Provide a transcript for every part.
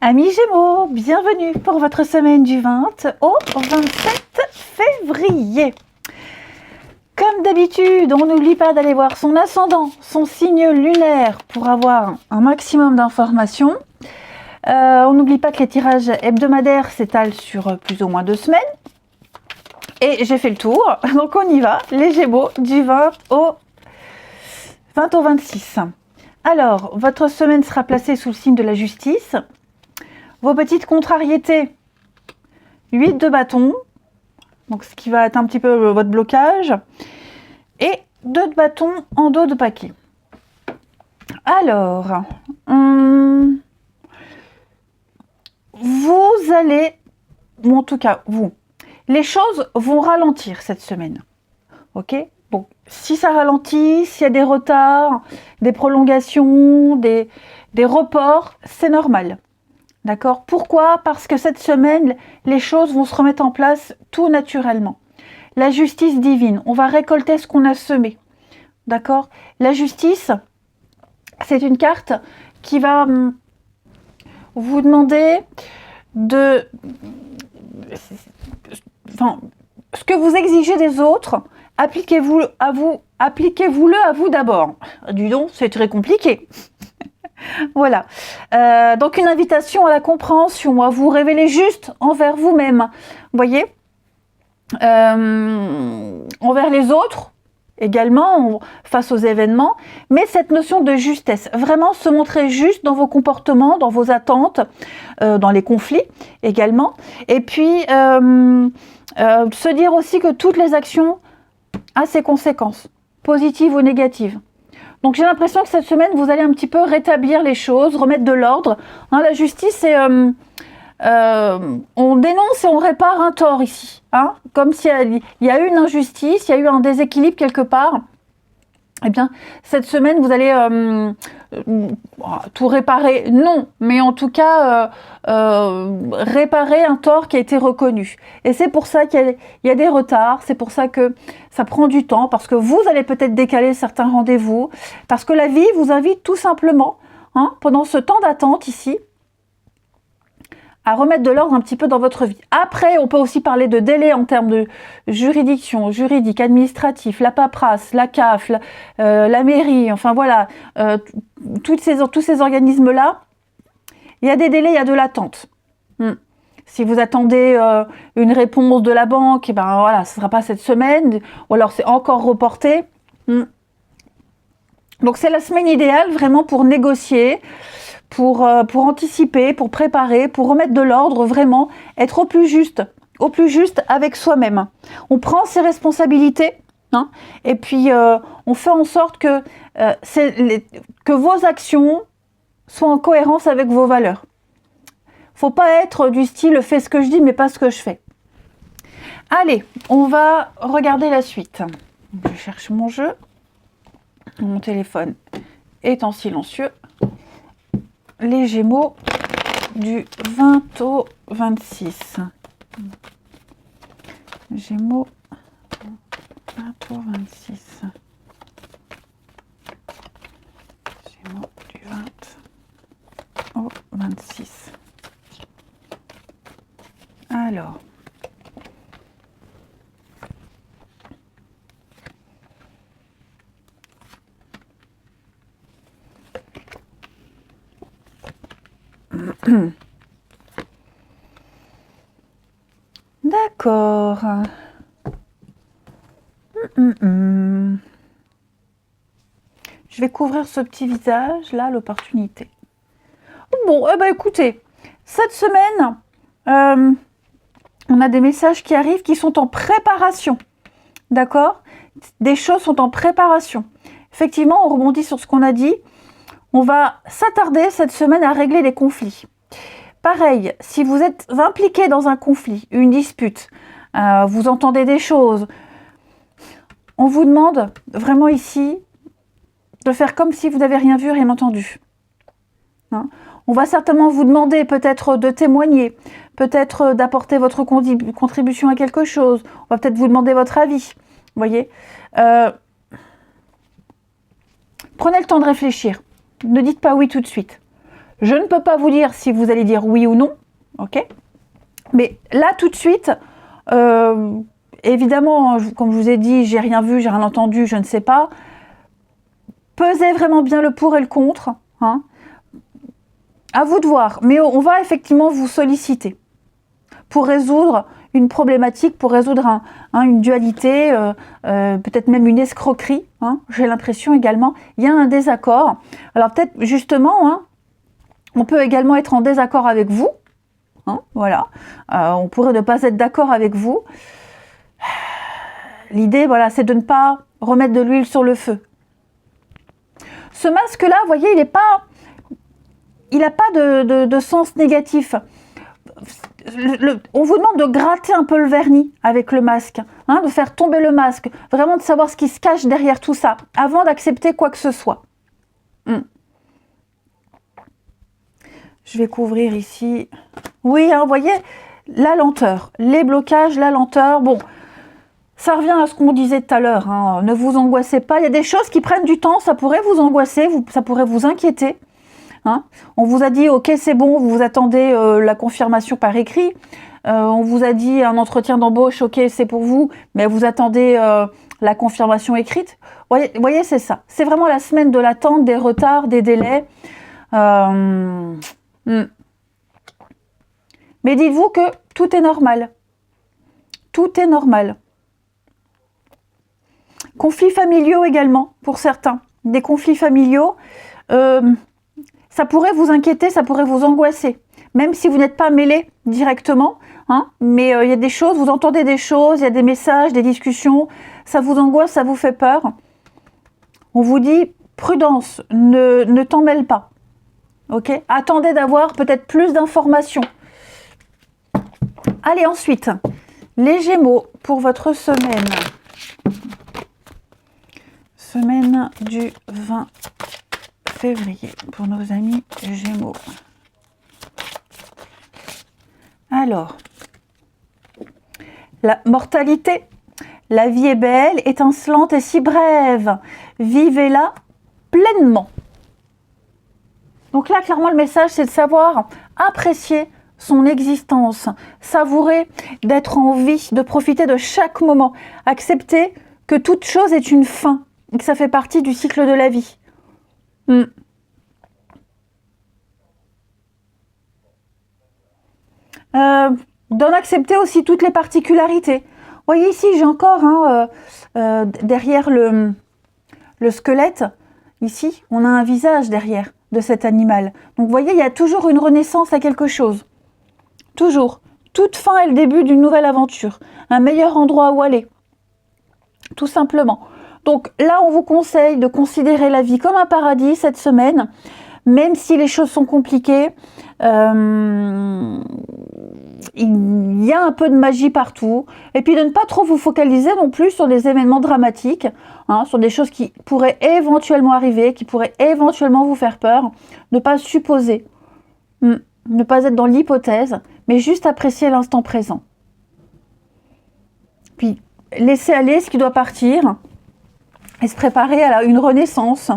Amis Gémeaux, bienvenue pour votre semaine du 20 au 27 février. Comme d'habitude, on n'oublie pas d'aller voir son ascendant, son signe lunaire pour avoir un maximum d'informations. On n'oublie pas que les tirages hebdomadaires s'étalent sur plus ou moins 2 semaines. Et j'ai fait le tour, donc on y va, les Gémeaux du 20 au 26. Alors, votre semaine sera placée sous le signe de la justice. Vos petites contrariétés, 8 de bâton, donc ce qui va être un petit peu votre blocage, et 2 de bâton en dos de paquet. Alors, vous allez, ou en tout cas vous, les choses vont ralentir cette semaine, ok? Bon, si ça ralentit, s'il y a des retards, des prolongations, des reports, c'est normal. D'accord? Pourquoi? Parce que cette semaine, les choses vont se remettre en place tout naturellement. La justice divine, on va récolter ce qu'on a semé. D'accord? La justice, c'est une carte qui va vous demander de... Enfin, ce que vous exigez des autres, appliquez-vous-le à vous d'abord. Dis donc, c'est très compliqué. Voilà, donc une invitation à la compréhension, à vous révéler juste envers vous-même, vous voyez, envers les autres également, face aux événements, mais cette notion de justesse, vraiment se montrer juste dans vos comportements, dans vos attentes, dans les conflits également, et puis se dire aussi que toutes les actions ont ses conséquences, positives ou négatives. Donc j'ai l'impression que cette semaine, vous allez un petit peu rétablir les choses, remettre de l'ordre. Hein, la justice, c'est on dénonce et on répare un tort ici. Hein, comme s'il y a eu une injustice, il y a eu un déséquilibre quelque part. Eh bien, cette semaine, vous allez tout réparer, non, mais en tout cas, réparer un tort qui a été reconnu. Et c'est pour ça qu'il y a des retards, c'est pour ça que ça prend du temps, parce que vous allez peut-être décaler certains rendez-vous, parce que la vie vous invite tout simplement, hein, pendant ce temps d'attente ici, à remettre de l'ordre un petit peu dans votre vie. Après, on peut aussi parler de délai en termes de juridique, administratif, la paperasse, la CAF, la mairie, enfin voilà, tous ces organismes-là, il y a des délais, il y a de l'attente. Si vous attendez une réponse de la banque, et ben voilà, ce ne sera pas cette semaine, ou alors c'est encore reporté. Donc c'est la semaine idéale vraiment pour négocier, pour anticiper, pour préparer, pour remettre de l'ordre, vraiment être au plus juste avec soi-même. On prend ses responsabilités, hein, et puis on fait en sorte que vos actions soient en cohérence avec vos valeurs. Faut pas être du style « fais ce que je dis mais pas ce que je fais ». Allez, on va regarder la suite. Je cherche mon jeu. Mon téléphone est en silencieux. Les Gémeaux du 20 au 26. Gémeaux 20 au 26. Gémeaux du 20 au 26. Alors. D'accord. Je vais couvrir ce petit visage, là, l'opportunité. Bon, eh ben, écoutez, cette semaine, on a des messages qui arrivent qui sont en préparation. D'accord? Des choses sont en préparation. Effectivement, on rebondit sur ce qu'on a dit. On va s'attarder cette semaine à régler des conflits. Pareil, si vous êtes impliqué dans un conflit, une dispute, vous entendez des choses, on vous demande vraiment ici de faire comme si vous n'avez rien vu, rien entendu. Hein? On va certainement vous demander peut-être de témoigner, peut-être d'apporter votre contribution à quelque chose. On va peut-être vous demander votre avis. Vous voyez, prenez le temps de réfléchir. Ne dites pas oui tout de suite. Je ne peux pas vous dire si vous allez dire oui ou non, ok? Mais là, tout de suite, évidemment, comme je vous ai dit, j'ai rien vu, j'ai rien entendu, je ne sais pas. Pesez vraiment bien le pour et le contre, hein. À vous de voir, mais on va effectivement vous solliciter pour résoudre une problématique, pour résoudre une dualité, peut-être même une escroquerie, hein, j'ai l'impression également. Il y a un désaccord. Alors peut-être justement, hein, on peut également être en désaccord avec vous, hein, voilà. On pourrait ne pas être d'accord avec vous. L'idée, voilà, c'est de ne pas remettre de l'huile sur le feu. Ce masque-là, vous voyez, il n'a pas de sens négatif. On vous demande de gratter un peu le vernis avec le masque, hein, de faire tomber le masque, vraiment de savoir ce qui se cache derrière tout ça, avant d'accepter quoi que ce soit. Je vais couvrir ici. Oui, hein, vous voyez, la lenteur, les blocages, la lenteur, bon, ça revient à ce qu'on disait tout à l'heure, hein, ne vous angoissez pas, il y a des choses qui prennent du temps, ça pourrait vous angoisser, ça pourrait vous inquiéter. Hein, on vous a dit, ok, c'est bon, vous attendez la confirmation par écrit. On vous a dit un entretien d'embauche, ok, c'est pour vous, mais vous attendez la confirmation écrite. Vous voyez, c'est ça. C'est vraiment la semaine de l'attente, des retards, des délais. Mais dites-vous que tout est normal. Tout est normal. Conflits familiaux également, pour certains. Des conflits familiaux. Ça pourrait vous inquiéter, ça pourrait vous angoisser, même si vous n'êtes pas mêlé directement, hein, mais il y a des choses, vous entendez des choses, il y a des messages, des discussions, ça vous angoisse, ça vous fait peur. On vous dit, prudence, ne t'en mêle pas, ok? Attendez d'avoir peut-être plus d'informations. Allez, ensuite, les Gémeaux pour votre semaine. Semaine du 20 février pour nos amis Gémeaux. Alors, la mortalité, la vie est belle, étincelante et si brève. Vivez-la pleinement. Donc là, clairement, le message, c'est de savoir apprécier son existence, savourer d'être en vie, de profiter de chaque moment, accepter que toute chose est une fin, et que ça fait partie du cycle de la vie. D'en accepter aussi toutes les particularités. Vous voyez ici, j'ai encore derrière le squelette, ici, on a un visage derrière de cet animal. Donc vous voyez, il y a toujours une renaissance à quelque chose. Toujours. Toute fin est le début d'une nouvelle aventure. Un meilleur endroit où aller. Tout simplement. Donc là, on vous conseille de considérer la vie comme un paradis cette semaine, même si les choses sont compliquées. Il y a un peu de magie partout. Et puis de ne pas trop vous focaliser non plus sur des événements dramatiques, hein, sur des choses qui pourraient éventuellement arriver, qui pourraient éventuellement vous faire peur. Ne pas supposer, ne pas être dans l'hypothèse, mais juste apprécier l'instant présent. Puis laisser aller ce qui doit partir et se préparer à une renaissance.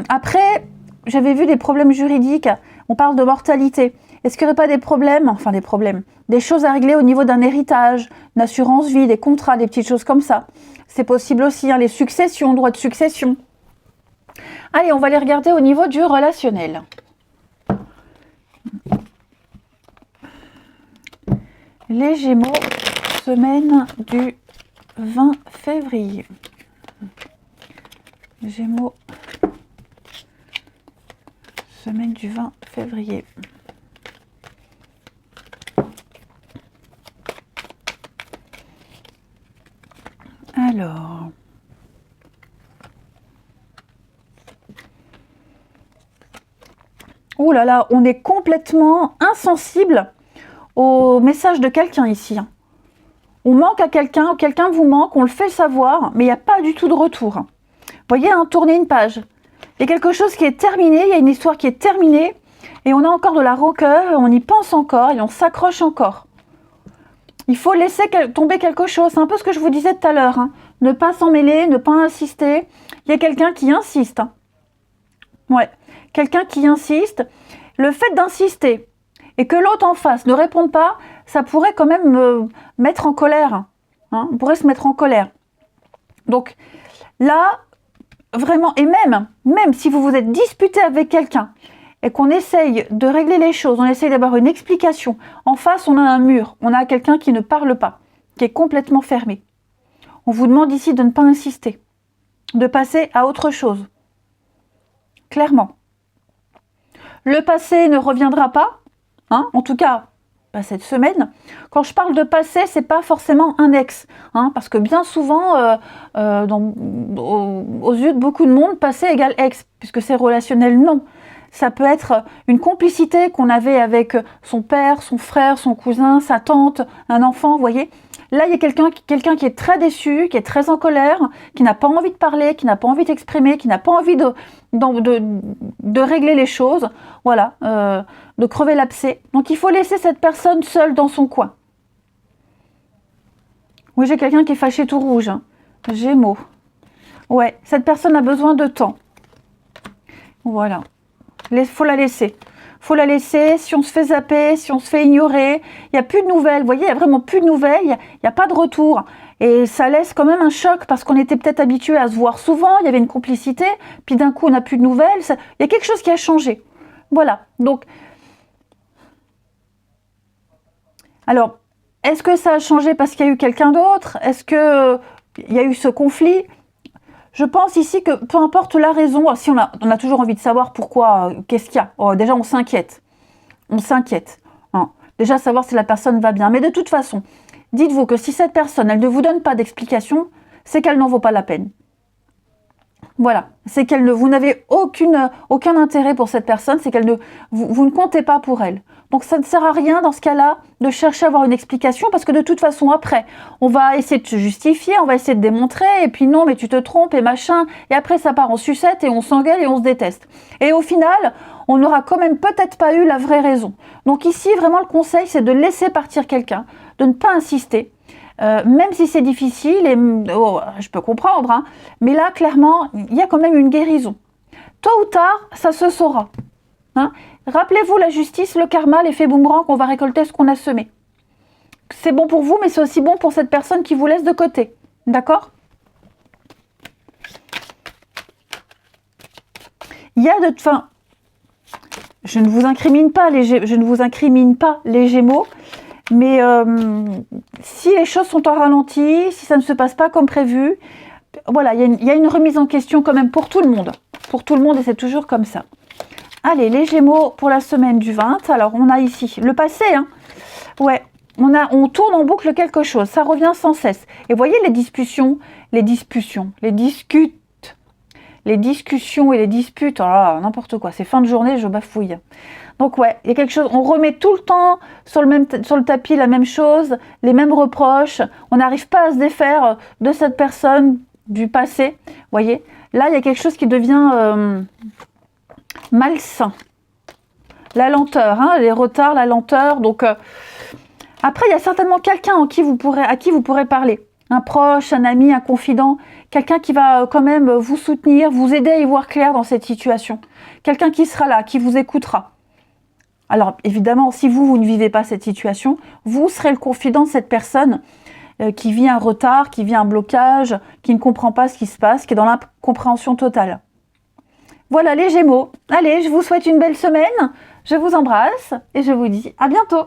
Après, j'avais vu des problèmes juridiques. On parle de mortalité. Est-ce qu'il n'y aurait pas des problèmes, des choses à régler au niveau d'un héritage, une assurance vie, des contrats, des petites choses comme ça. C'est possible aussi, hein, les successions, droits de succession. Allez, on va les regarder au niveau du relationnel. Les Gémeaux, semaine du 20 février. Gémeaux, semaine du 20 février. Alors, oh là là, on est complètement insensible au message de quelqu'un ici. On manque à quelqu'un, quelqu'un vous manque, on le fait savoir, mais il n'y a pas du tout de retour. Vous voyez, hein, tournez une page. Il y a quelque chose qui est terminé, il y a une histoire qui est terminée, et on a encore de la rancœur, on y pense encore, et on s'accroche encore. Il faut laisser tomber quelque chose, c'est un peu ce que je vous disais tout à l'heure. Hein. ne pas s'en mêler, ne pas insister. Il y a quelqu'un qui insiste. Hein. Ouais, quelqu'un qui insiste. Le fait d'insister et que l'autre en face ne réponde pas, ça pourrait quand même me mettre en colère. Hein, on pourrait se mettre en colère. Donc là, vraiment, et même si vous vous êtes disputé avec quelqu'un et qu'on essaye de régler les choses, on essaye d'avoir une explication, en face on a un mur, on a quelqu'un qui ne parle pas, qui est complètement fermé. On vous demande ici de ne pas insister, de passer à autre chose. Clairement. Le passé ne reviendra pas, hein, en tout cas, pas cette semaine. Quand je parle de passé, c'est pas forcément un ex, hein, parce que bien souvent, aux yeux de beaucoup de monde, passé égale ex, puisque c'est relationnel, non. Ça peut être une complicité qu'on avait avec son père, son frère, son cousin, sa tante, un enfant, vous voyez. Là, il y a quelqu'un qui est très déçu, qui est très en colère, qui n'a pas envie de parler, qui n'a pas envie d'exprimer, qui n'a pas envie de régler les choses, voilà, de crever l'abcès. Donc, il faut laisser cette personne seule dans son coin. Oui, j'ai quelqu'un qui est fâché tout rouge. Hein. Gémeaux. Ouais, cette personne a besoin de temps. Voilà. Il faut la laisser. Faut la laisser. Si on se fait zapper, si on se fait ignorer, il n'y a plus de nouvelles. Vous voyez, il n'y a vraiment plus de nouvelles. Il n'y a pas de retour. Et ça laisse quand même un choc parce qu'on était peut-être habitué à se voir souvent. Il y avait une complicité. Puis d'un coup, on n'a plus de nouvelles. Il y a quelque chose qui a changé. Voilà. Donc, alors, est-ce que ça a changé parce qu'il y a eu quelqu'un d'autre? Est-ce qu'il y a eu ce conflit? Je pense ici que peu importe la raison, si on a toujours envie de savoir pourquoi, qu'est-ce qu'il y a. Oh, déjà, on s'inquiète. On s'inquiète. Hein. Déjà, savoir si la personne va bien. Mais de toute façon, dites-vous que si cette personne, elle ne vous donne pas d'explication, c'est qu'elle n'en vaut pas la peine. Voilà. C'est vous n'avez aucun intérêt pour cette personne, c'est vous ne comptez pas pour elle. Donc ça ne sert à rien dans ce cas-là de chercher à avoir une explication parce que de toute façon après, on va essayer de se justifier, on va essayer de démontrer et puis non mais tu te trompes et machin et après ça part en sucette et on s'engueule et on se déteste. Et au final, on n'aura quand même peut-être pas eu la vraie raison. Donc ici vraiment le conseil c'est de laisser partir quelqu'un, de ne pas insister. Même si c'est difficile, et je peux comprendre, hein, mais là clairement il y a quand même une guérison. Tôt ou tard, ça se saura. Hein. Rappelez-vous la justice, le karma, l'effet boomerang, qu'on va récolter ce qu'on a semé. C'est bon pour vous, mais c'est aussi bon pour cette personne qui vous laisse de côté. D'accord? Il y a je ne vous incrimine pas les Gémeaux, mais si les choses sont en ralenti, si ça ne se passe pas comme prévu, voilà, il y a une remise en question quand même pour tout le monde. Pour tout le monde, et c'est toujours comme ça. Allez, les Gémeaux pour la semaine du 20. Alors, on a ici le passé. Hein. Ouais, on tourne en boucle quelque chose. Ça revient sans cesse. Et vous voyez les discussions et les disputes. Oh là, n'importe quoi. C'est fin de journée, je bafouille. Donc, ouais, il y a quelque chose. On remet tout le temps sur le tapis la même chose, les mêmes reproches. On n'arrive pas à se défaire de cette personne du passé. Vous voyez, là, il y a quelque chose qui devient malsain. La lenteur, hein, les retards, la lenteur. Donc, après, il y a certainement quelqu'un à qui vous pourrez parler. Un proche, un ami, un confident. Quelqu'un qui va quand même vous soutenir, vous aider à y voir clair dans cette situation. Quelqu'un qui sera là, qui vous écoutera. Alors, évidemment, si vous ne vivez pas cette situation, vous serez le confident de cette personne qui vit un retard, qui vit un blocage, qui ne comprend pas ce qui se passe, qui est dans l'incompréhension totale. Voilà les Gémeaux. Allez, je vous souhaite une belle semaine. Je vous embrasse et je vous dis à bientôt.